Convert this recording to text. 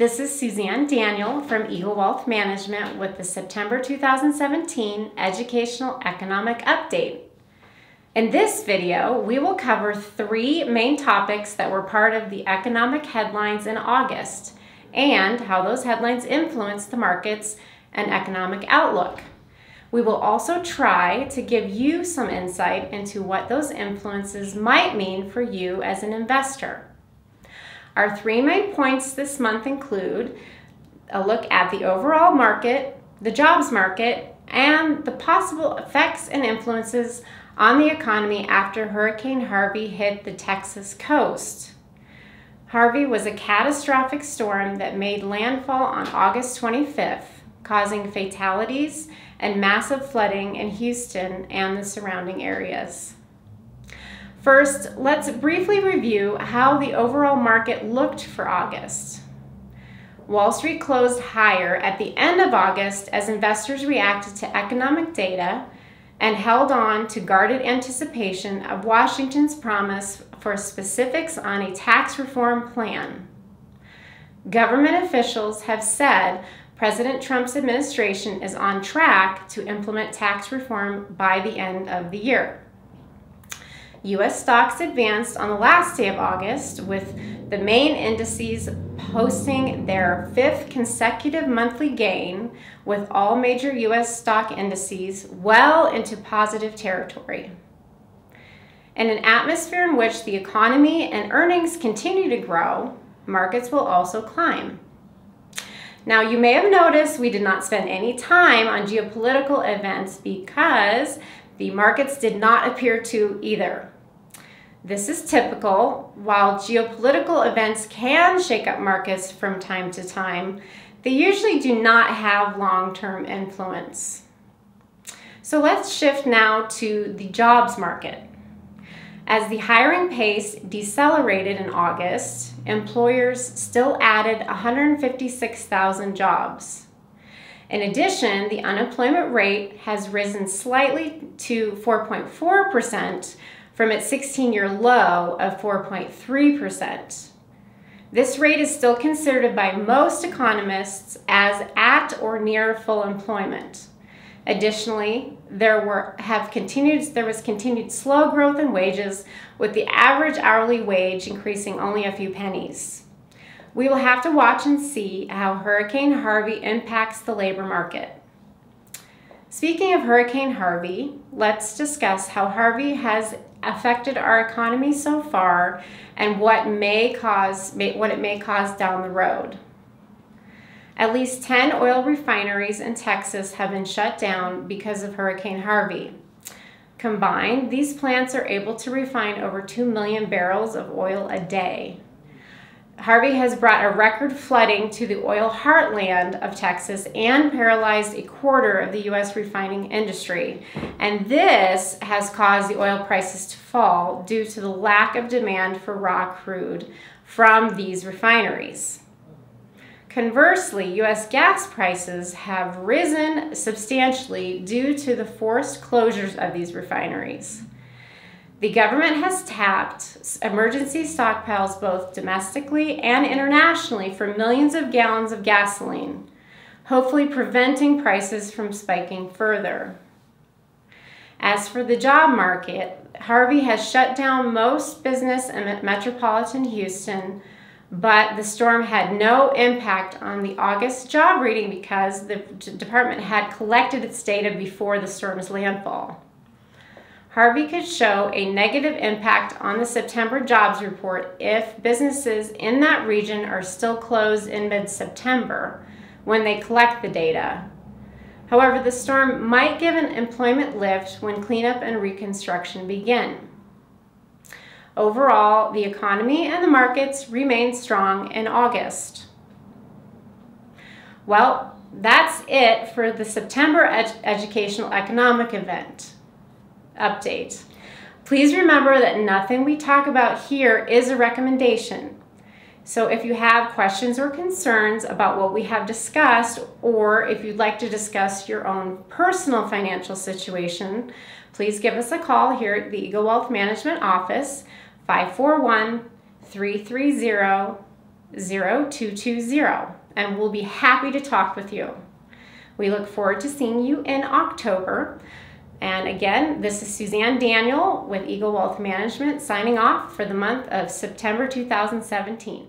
This is Suzanne Daniel from Eagle Wealth Management with the September 2017 Educational Economic Update. In this video, we will cover three main topics that were part of the economic headlines in August and how those headlines influence the markets and economic outlook. We will also try to give you some insight into what those influences might mean for you as an investor. Our three main points this month include a look at the overall market, the jobs market, and the possible effects and influences on the economy after Hurricane Harvey hit the Texas coast. Harvey was a catastrophic storm that made landfall on August 25th, causing fatalities and massive flooding in Houston and the surrounding areas. First, let's briefly review how the overall market looked for August. Wall Street closed higher at the end of August as investors reacted to economic data and held on to guarded anticipation of Washington's promise for specifics on a tax reform plan. Government officials have said President Trump's administration is on track to implement tax reform by the end of the year. U.S. stocks advanced on the last day of August, with the main indices posting their fifth consecutive monthly gain, with all major U.S. stock indices well into positive territory. In an atmosphere in which the economy and earnings continue to grow, markets will also climb. Now, you may have noticed we did not spend any time on geopolitical events because the markets did not appear to either. This is typical. While geopolitical events can shake up markets from time to time, they usually do not have long-term influence. So let's shift now to the jobs market. As the hiring pace decelerated in August, employers still added 156,000 jobs. In addition, the unemployment rate has risen slightly to 4.4% from its 16-year low of 4.3%. This rate is still considered by most economists as at or near full employment. Additionally, there was continued slow growth in wages, with the average hourly wage increasing only a few pennies. We will have to watch and see how Hurricane Harvey impacts the labor market. Speaking of Hurricane Harvey, let's discuss how Harvey has affected our economy so far and what it may cause down the road. At least 10 oil refineries in Texas have been shut down because of Hurricane Harvey. Combined, these plants are able to refine over 2 million barrels of oil a day. Harvey has brought a record flooding to the oil heartland of Texas and paralyzed a quarter of the U.S. refining industry. And this has caused the oil prices to fall due to the lack of demand for raw crude from these refineries. Conversely, U.S. gas prices have risen substantially due to the forced closures of these refineries. The government has tapped emergency stockpiles both domestically and internationally for millions of gallons of gasoline, hopefully preventing prices from spiking further. As for the job market, Harvey has shut down most business in metropolitan Houston, but the storm had no impact on the August job reading because the department had collected its data before the storm's landfall. Harvey could show a negative impact on the September jobs report if businesses in that region are still closed in mid-September when they collect the data. However, the storm might give an employment lift when cleanup and reconstruction begin. Overall, the economy and the markets remain strong in August. Well, that's it for the September Educational Economic Update. Please remember that nothing we talk about here is a recommendation. So if you have questions or concerns about what we have discussed, or if you'd like to discuss your own personal financial situation, please give us a call here at the Eagle Wealth Management office, 541-330 0220, and we'll be happy to talk with you. We look forward to seeing you in October. And again, this is Suzanne Daniel with Eagle Wealth Management signing off for the month of September 2017.